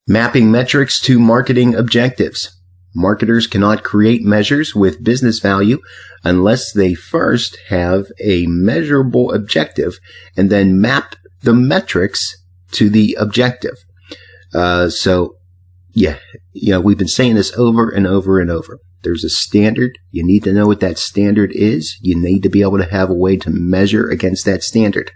Mapping metrics to marketing objectives. Marketers cannot create measures with business value unless they first have a measurable objective and then map the metrics to the objective. We've been saying this over and over and over. There's a standard. You need to know what that standard is. You need to be able to have a way to measure against that standard.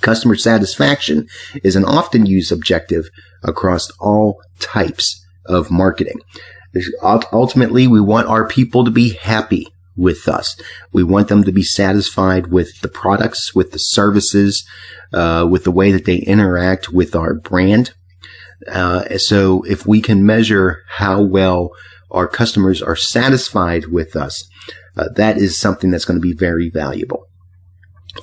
Customer satisfaction is an often used objective across all types of marketing. Ultimately, we want our people to be happy with us. We want them to be satisfied with the products, with the services, with the way that they interact with our brand. So if we can measure how well our customers are satisfied with us, that is something that's going to be very valuable.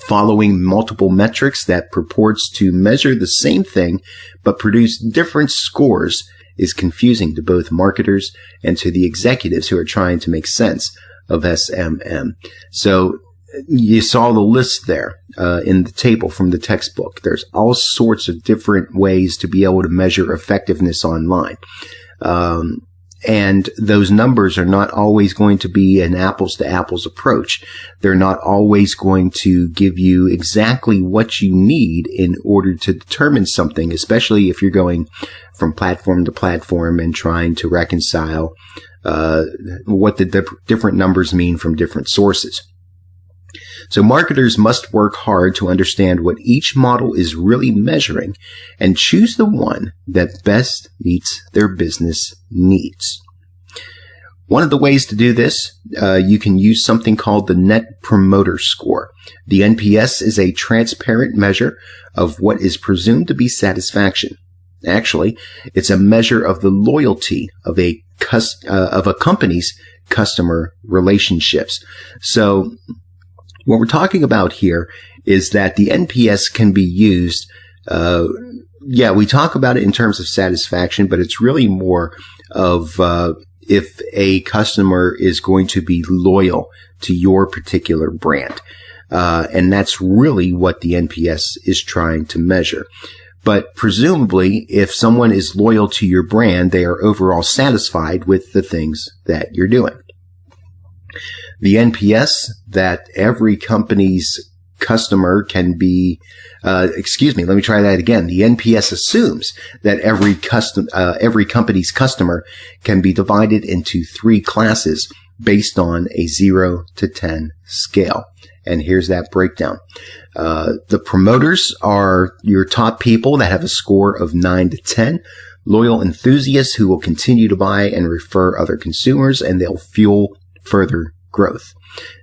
Following multiple metrics that purports to measure the same thing but produce different scores is confusing to both marketers and to the executives who are trying to make sense of SMM. So you saw the list there in the table from the textbook. There's all sorts of different ways to be able to measure effectiveness online. And those numbers are not always going to be an apples to apples approach. They're not always going to give you exactly what you need in order to determine something, especially if you're going from platform to platform and trying to reconcile what the different numbers mean from different sources. So marketers must work hard to understand what each model is really measuring and choose the one that best meets their business needs. One of the ways to do this, you can use something called the Net Promoter Score. The NPS is a transparent measure of what is presumed to be satisfaction. Actually, it's a measure of the loyalty of a company's customer relationships. So what we're talking about here is that the NPS can be used. We talk about it in terms of satisfaction, but it's really more of if a customer is going to be loyal to your particular brand. And that's really what the NPS is trying to measure. But presumably, if someone is loyal to your brand, they are overall satisfied with the things that you're doing. The NPS that every company's customer can be, let me try that again. The NPS assumes that every company's customer can be divided into 3 classes based on a 0 to 10 scale. And here's that breakdown. The promoters are your top people that have a score of 9 to 10. Loyal enthusiasts who will continue to buy and refer other consumers, and they'll fuel further growth.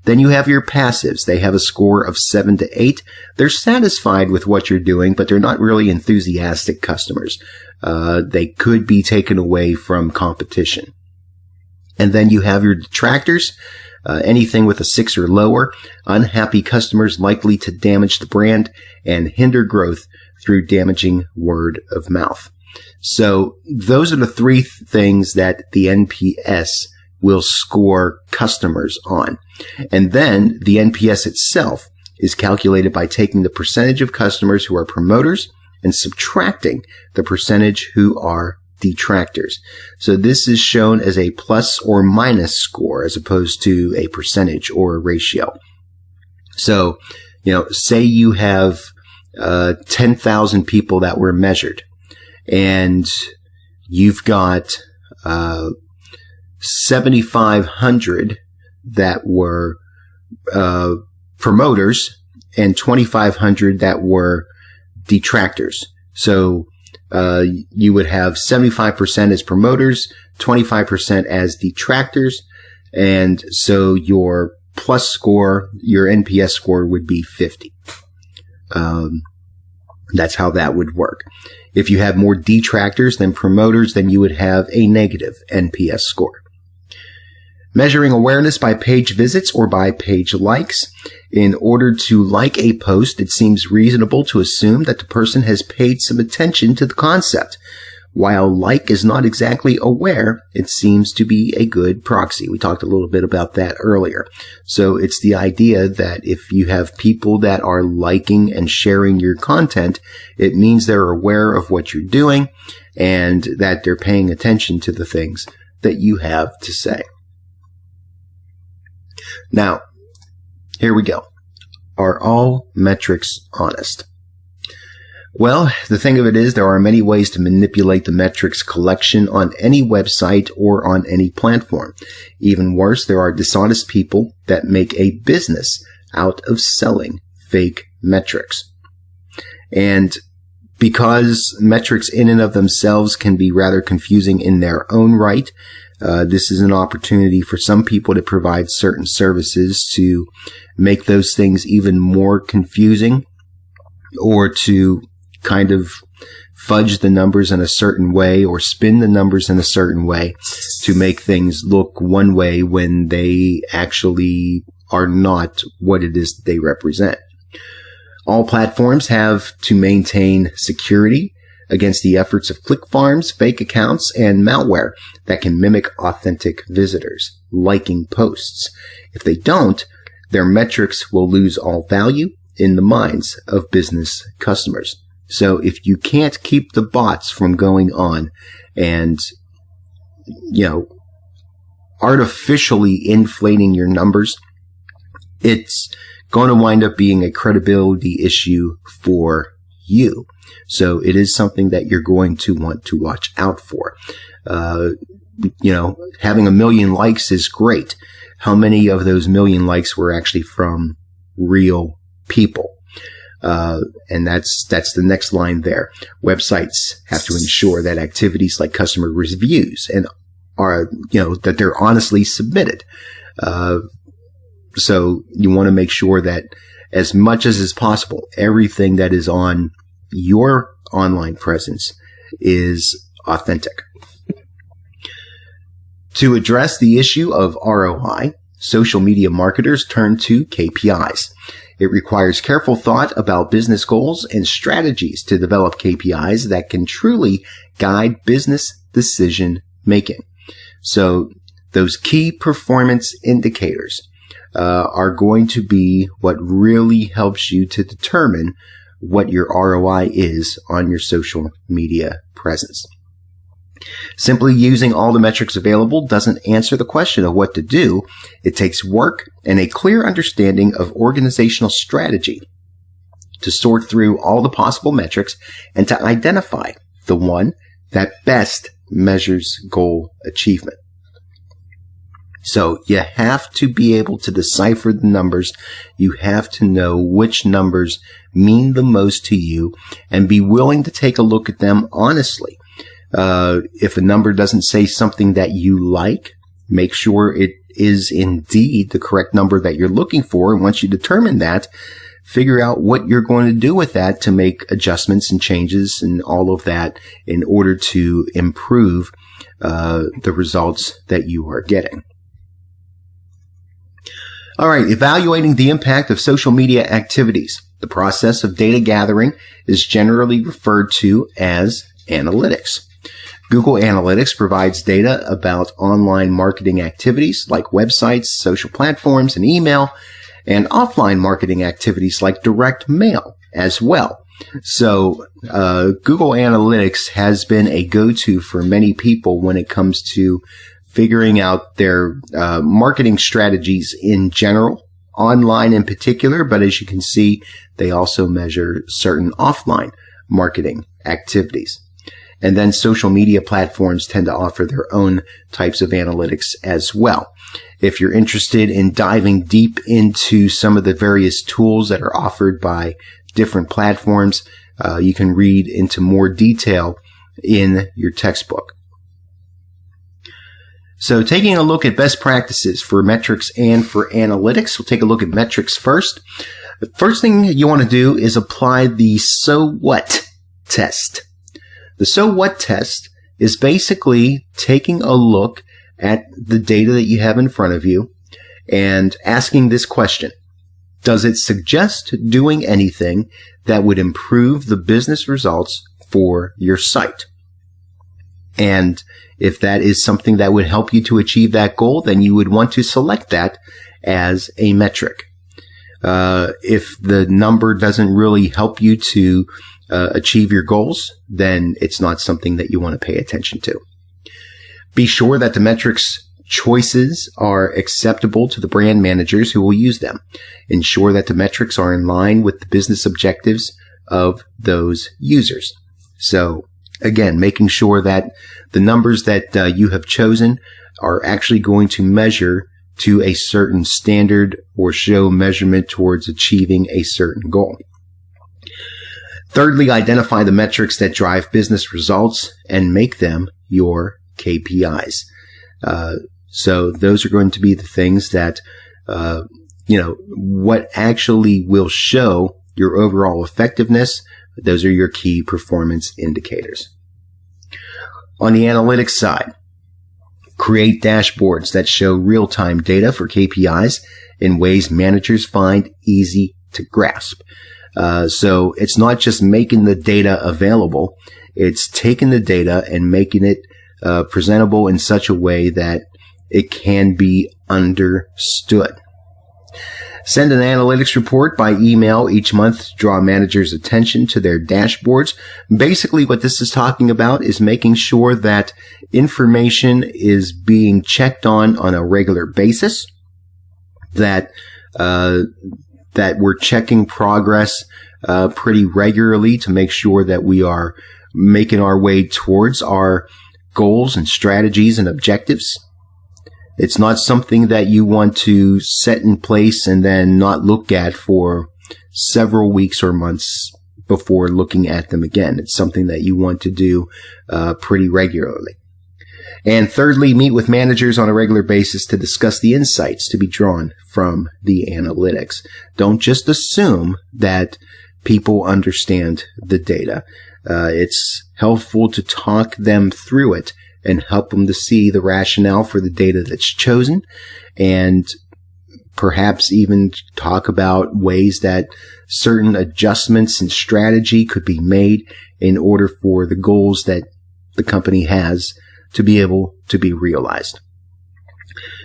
Then you have your passives. They have a score of 7 to 8. They're satisfied with what you're doing, but they're not really enthusiastic customers. They could be taken away from competition. And then you have your detractors. Anything with a 6 or lower, unhappy customers likely to damage the brand and hinder growth through damaging word of mouth. So those are the 3 things that the NPS will score customers on. And then the NPS itself is calculated by taking the percentage of customers who are promoters and subtracting the percentage who are detractors. So this is shown as a plus or minus score as opposed to a percentage or a ratio. So, say you have 10,000 people that were measured, and you've got 7,500 that were promoters and 2,500 that were detractors. So you would have 75% as promoters, 25% as detractors, and so your plus score, your NPS score would be 50. That's how that would work. If you have more detractors than promoters, then you would have a negative NPS score. Measuring awareness by page visits or by page likes. In order to like a post, it seems reasonable to assume that the person has paid some attention to the concept. While like is not exactly aware, it seems to be a good proxy. We talked a little bit about that earlier. So it's the idea that if you have people that are liking and sharing your content, it means they're aware of what you're doing and that they're paying attention to the things that you have to say. Now, here we go. Are all metrics honest? Well, the thing of it is there are many ways to manipulate the metrics collection on any website or on any platform. Even worse, there are dishonest people that make a business out of selling fake metrics. And because metrics in and of themselves can be rather confusing in their own right, this is an opportunity for some people to provide certain services to make those things even more confusing, or to kind of fudge the numbers in a certain way or spin the numbers in a certain way to make things look one way when they actually are not what it is that they represent. All platforms have to maintain security against the efforts of click farms, fake accounts, and malware that can mimic authentic visitors liking posts. If they don't, their metrics will lose all value in the minds of business customers. So if you can't keep the bots from going on and, artificially inflating your numbers, it's going to wind up being a credibility issue for you. So it is something that you're going to want to watch out for. Having 1 million likes is great. How many of those 1 million likes were actually from real people? And that's the next line there. Websites have to ensure that activities like customer reviews and are, that they're honestly submitted. So you want to make sure that as much as is possible, everything that is on your online presence is authentic. To address the issue of ROI, social media marketers turn to KPIs. It requires careful thought about business goals and strategies to develop KPIs that can truly guide business decision making. So those key performance indicators are going to be what really helps you to determine what your ROI is on your social media presence. Simply using all the metrics available doesn't answer the question of what to do. It takes work and a clear understanding of organizational strategy to sort through all the possible metrics and to identify the one that best measures goal achievement. So you have to be able to decipher the numbers. You have to know which numbers mean the most to you and be willing to take a look at them honestly. If a number doesn't say something that you like, make sure it is indeed the correct number that you're looking for. And once you determine that, figure out what you're going to do with that to make adjustments and changes and all of that in order to improve the results that you are getting. All right, evaluating the impact of social media activities. The process of data gathering is generally referred to as analytics. Google Analytics provides data about online marketing activities like websites, social platforms, and email, and offline marketing activities like direct mail as well. So Google Analytics has been a go-to for many people when it comes to figuring out their marketing strategies in general, online in particular, but as you can see, they also measure certain offline marketing activities. And then social media platforms tend to offer their own types of analytics as well. If you're interested in diving deep into some of the various tools that are offered by different platforms, you can read into more detail in your textbook. So taking a look at best practices for metrics and for analytics, we'll take a look at metrics first. The first thing you want to do is apply the so what test. The so what test is basically taking a look at the data that you have in front of you and asking this question. Does it suggest doing anything that would improve the business results for your site? And if that is something that would help you to achieve that goal, then you would want to select that as a metric. If the number doesn't really help you to achieve your goals, then it's not something that you want to pay attention to. Be sure that the metrics choices are acceptable to the brand managers who will use them. Ensure that the metrics are in line with the business objectives of those users. So again, making sure that the numbers that you have chosen are actually going to measure to a certain standard or show measurement towards achieving a certain goal. Thirdly, identify the metrics that drive business results and make them your KPIs. So those are going to be the things that, what actually will show your overall effectiveness. Those are your key performance indicators. On the analytics side, create dashboards that show real-time data for KPIs in ways managers find easy to grasp. So it's not just making the data available, it's taking the data and making it presentable in such a way that it can be understood. Send an analytics report by email each month to draw managers' attention to their dashboards. Basically, what this is talking about is making sure that information is being checked on a regular basis, that we're checking progress pretty regularly to make sure that we are making our way towards our goals and strategies and objectives. It's not something that you want to set in place and then not look at for several weeks or months before looking at them again. It's something that you want to do pretty regularly. And thirdly, meet with managers on a regular basis to discuss the insights to be drawn from the analytics. Don't just assume that people understand the data. It's helpful to talk them through it and help them to see the rationale for the data that's chosen, and perhaps even talk about ways that certain adjustments in strategy could be made in order for the goals that the company has to be able to be realized.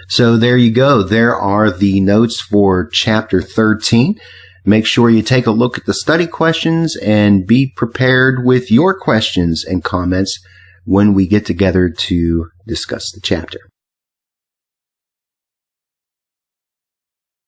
So there you go. There are the notes for Chapter 13. Make sure you take a look at the study questions and be prepared with your questions and comments when we get together to discuss the chapter.